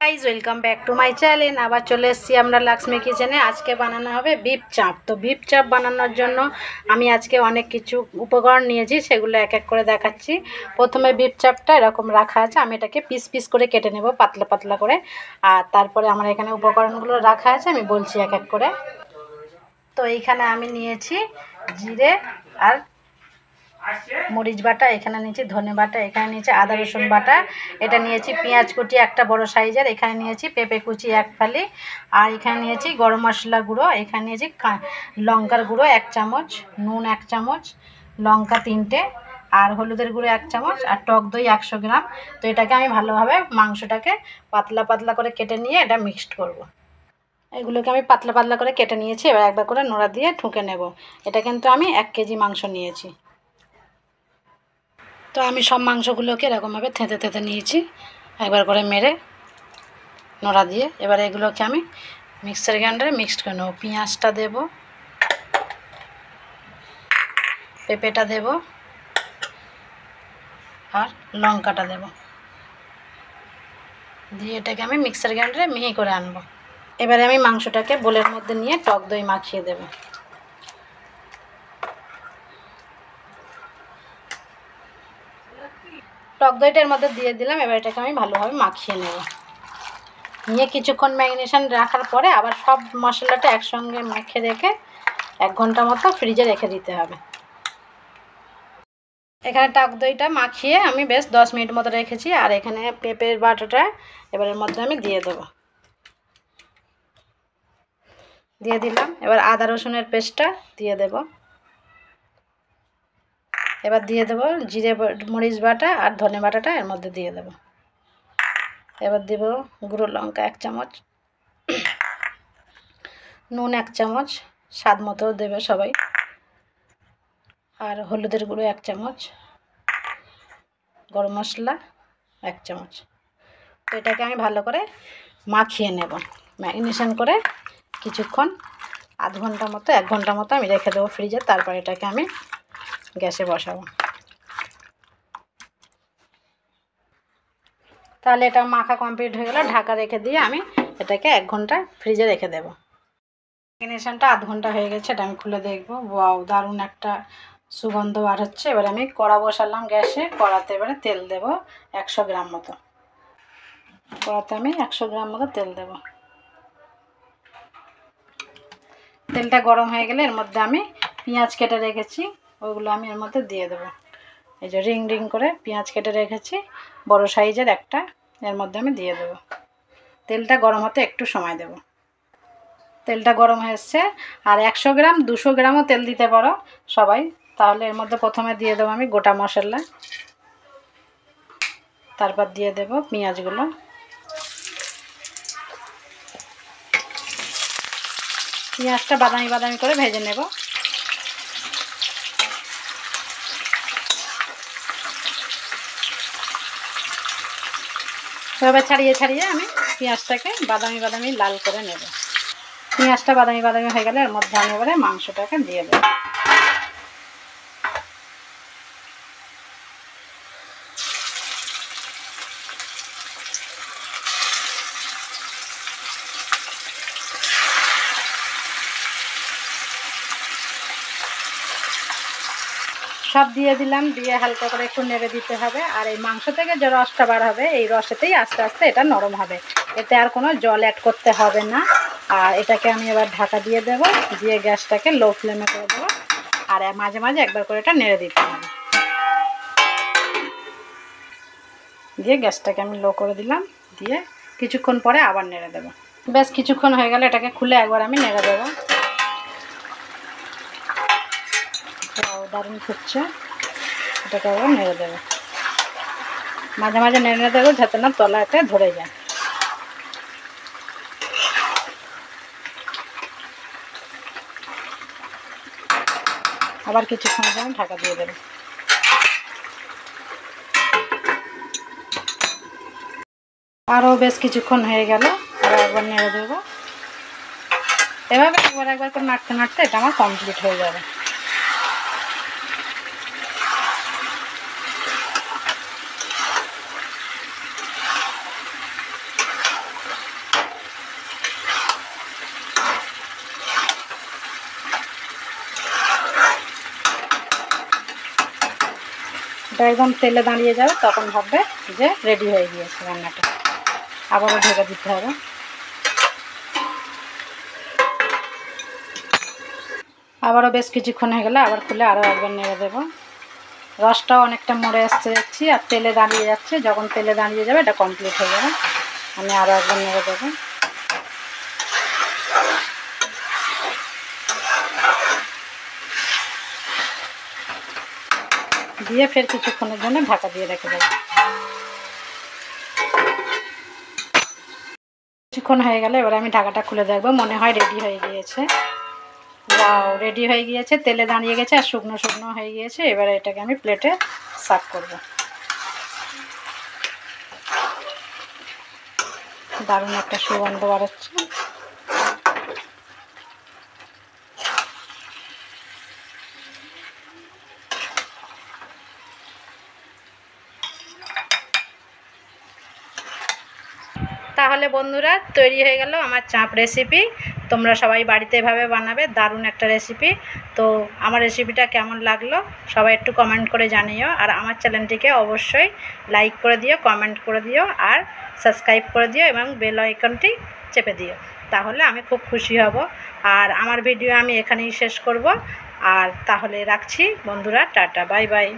Guys welcome back to my channel. আবার চলে এসেছি আমরা লক্ষ্মী কিচেনে। আজকে বানানো হবে বিফ চাপ। তো বিফ চাপ বানানোর জন্য আমি আজকে অনেক কিছু উপকরণ নিয়েছি, সেগুলো এক এক করে দেখাচ্ছি। প্রথমে বিফ চাপটা এরকম রাখা আছে, আমি এটাকে পিস পিস করে কেটে নেব পাতলা পাতলা করে। আর তারপরে আমার এখানে উপকরণগুলো রাখা আছে, আমি বলছি এক এক করে। তো এইখানে আমি নিয়েছি জিরে আর মরিচ বাটা, এখানে নিয়েছি ধনে বাটা, এখানে নিয়েছি আদা রসুন বাটা, এটা নিয়েছি পেঁয়াজ কুচি একটা বড় সাইজের, এখানে নিয়েছি পেঁপে কুচি এক ফালি, আর এখানে নিয়েছি গরম মশলা গুঁড়ো, এখানে নিয়েছি লঙ্কার গুঁড়ো 1 চামচ, নুন 1 চামচ, লঙ্কা 3টে, আর হলুদের গুঁড়ো 1 চামচ, আর টক দই 100 গ্রাম। তো এটাকে আমি ভালোভাবে মাংসটাকে পাতলা পাতলা করে কেটে নিয়ে এটা মিক্সড করব। এগুলোকে আমি পাতলা পাতলা করে কেটে নিয়েছি, এবার একবার করে নোড়া দিয়ে ঠুকে নেব। এটা কিন্তু আমি 1 কেজি মাংস নিয়েছি। তো আমি সব মাংসগুলোকে এরকমভাবে থেঁতে থেঁতে নিয়েছি, একবার করে মেরে নোড়া দিয়ে। এবার এগুলোকে আমি মিক্সার গ্রাইন্ডারে মিক্সড করে নেব। পেঁয়াজটা দেব, পেঁপেটা দেব, আর লঙ্কাটা দেব, দিয়ে এটাকে আমি মিক্সার গ্রাইন্ডারে মিহি করে আনব। এবারে আমি মাংসটাকে বোলের মধ্যে নিয়ে টক দই মাখিয়ে দেব। টক দইটার মধ্যে দিয়ে দিলাম, এবার এটাকে আমি ভালোভাবে মাখিয়ে নেব। নিয়ে কিছুক্ষণ ম্যারিনেশন রাখার পরে আবার সব মশলাটা একসঙ্গে মেখে রেখে 1 ঘন্টা মতো ফ্রিজে রেখে দিতে হবে। এখানে টক দইটা মাখিয়ে আমি বেশ 10 মিনিট মতো রেখেছি। আর এখানে পেঁপের বাটাটা এবারের মধ্যে আমি দিয়ে দেবো, দিয়ে দিলাম। এবার আদা রসুনের পেস্টটা দিয়ে দেব, এবার দিয়ে দেবো জিরে মরিচ বাটা আর ধনে বাটাটা এর মধ্যে দিয়ে দেব। এবার দেব গুঁড়ো লঙ্কা 1 চামচ, নুন 1 চামচ, স্বাদ মতো দেবে সবাই, আর হলুদের গুঁড়ো 1 চামচ, গরম মশলা 1 চামচ। তো এটাকে আমি ভালো করে মাখিয়ে নেব, ম্যারিনেশন করে কিছুক্ষণ আধ ঘন্টা মতো 1 ঘন্টা মতো আমি রেখে দেবো ফ্রিজে। তারপর এটাকে আমি গ্যাসে বসাবো। তাহলে এটা মাখা কমপ্লিট হয়ে গেল। ঢাকা রেখে দিয়ে আমি এটাকে 1 ঘন্টা ফ্রিজে রেখে দেব। ম্যারিনেশনটা আধ ঘন্টা হয়ে গেছে, এটা আমি খুলে দেখবো। ওয়াও, দারুণ একটা সুগন্ধ বার হচ্ছে। এবার আমি কড়া বসালাম গ্যাসে, কড়াতে এবারে তেল দেব 100 গ্রাম মতো। কড়াতে আমি 100 গ্রাম মতো তেল দেব। তেলটা গরম হয়ে গেলে এর মধ্যে আমি পেঁয়াজ কেটে রেখেছি, ওইগুলো আমি এর মধ্যে দিয়ে দেবো। এই যে রিং রিং করে পেঁয়াজ কেটে রেখেছি বড় সাইজের একটা, এর মধ্যে আমি দিয়ে দেবো। তেলটা গরম হতে একটু সময় দেব। তেলটা গরম হয়ে এসছে। আর 100 গ্রাম 200 গ্রামও তেল দিতে পারো সবাই। তাহলে এর মধ্যে প্রথমে দিয়ে দেবো আমি গোটা মশলা, তারপর দিয়ে দেব পেঁয়াজগুলো, পেঁয়াজটা বাদামি বাদামি করে ভেজে নেব। এভাবে ছাড়িয়ে ছাড়িয়ে আমি পেঁয়াজটাকে বাদামি বাদামি লাল করে নেব। পেঁয়াজটা বাদামি বাদামি হয়ে গেলে এর মধ্যে আমি এবারে মাংসটাকে দিয়ে দেব। সব দিয়ে দিলাম, দিয়ে হালকা করে একটু নেড়ে দিতে হবে। আর এই মাংস থেকে যে রসটা বার হবে, এই রসেতেই আস্তে আস্তে এটা নরম হবে, এতে আর কোনো জল অ্যাড করতে হবে না। আর এটাকে আমি এবার ঢাকা দিয়ে দেব, দিয়ে গ্যাসটাকে লো ফ্লেমে করে দেবো। আর মাঝে মাঝে একবার করে এটা নেড়ে দিতে হবে। দিয়ে গ্যাসটাকে আমি লো করে দিলাম, দিয়ে কিছুক্ষণ পরে আবার নেড়ে দেবো। বেশ কিছুক্ষণ হয়ে গেলে এটাকে খুলে একবার আমি নেড়ে দেবো। দারুণ ফুটছে, এটাকে আবার নেড়ে দেবো। মাঝে মাঝে নেড়ে দেবো যাতে না তলাতে ধরে যায়। আবার কিছুক্ষণের জন্য ঢাকা দিয়ে দেবো। আরও বেশ কিছুক্ষণ হয়ে গেল, আবার একবার নেড়ে দেবো। এভাবে একবার করে নাড়তে নাড়তে এটা আমার কমপ্লিট হয়ে যাবে। এটা একদম তেলে দাঁড়িয়ে যাবে, তখন ভাববে যে রেডি হয়ে গিয়েছে রান্নাটা। আবারও ঢেকে দিতে হবে। আবারও বেশ কিছুক্ষণ হয়ে গেলে আবার খুলে আরও একবার নেড়ে দেবো। রসটাও অনেকটা মরে আসছে দেখছি, আর তেলে দাঁড়িয়ে যাচ্ছে। যখন তেলে দাঁড়িয়ে যাবে এটা কমপ্লিট হয়ে যাবে। আমি আরও একবার নেড়ে দেবো। দিয়ে ফের কিছুক্ষণের জন্য ঢাকা দিয়ে রেখে দেবো। কিছুক্ষণ হয়ে গেলে এবার আমি ঢাকাটা খুলে দেখবো, মনে হয় রেডি হয়ে গিয়েছে। ওয়াও, রেডি হয়ে গিয়েছে, তেলে দাঁড়িয়ে গেছে আর শুকনো শুকনো হয়ে গিয়েছে। এবারে এটাকে আমি প্লেটে সার্ভ করব। দারুণ একটা সুগন্ধ বাড়াচ্ছে। তাহলে বন্ধুরা, তৈরি হয়ে গেল আমার চাঁপ রেসিপি। তোমরা সবাই বাড়িতে এভাবে বানাবে, দারুণ একটা রেসিপি। তো আমার রেসিপিটা কেমন লাগলো সবাই একটু কমেন্ট করে জানিও। আর আমার চ্যানেলটিকে অবশ্যই লাইক করে দিও, কমেন্ট করে দিও, আর সাবস্ক্রাইব করে দিও এবং বেল আইকনটি চেপে দিও। তাহলে আমি খুব খুশি হব। আর আমার ভিডিও আমি এখানেই শেষ করব। আর তাহলে রাখছি বন্ধুরা, টাটা, বাই বাই।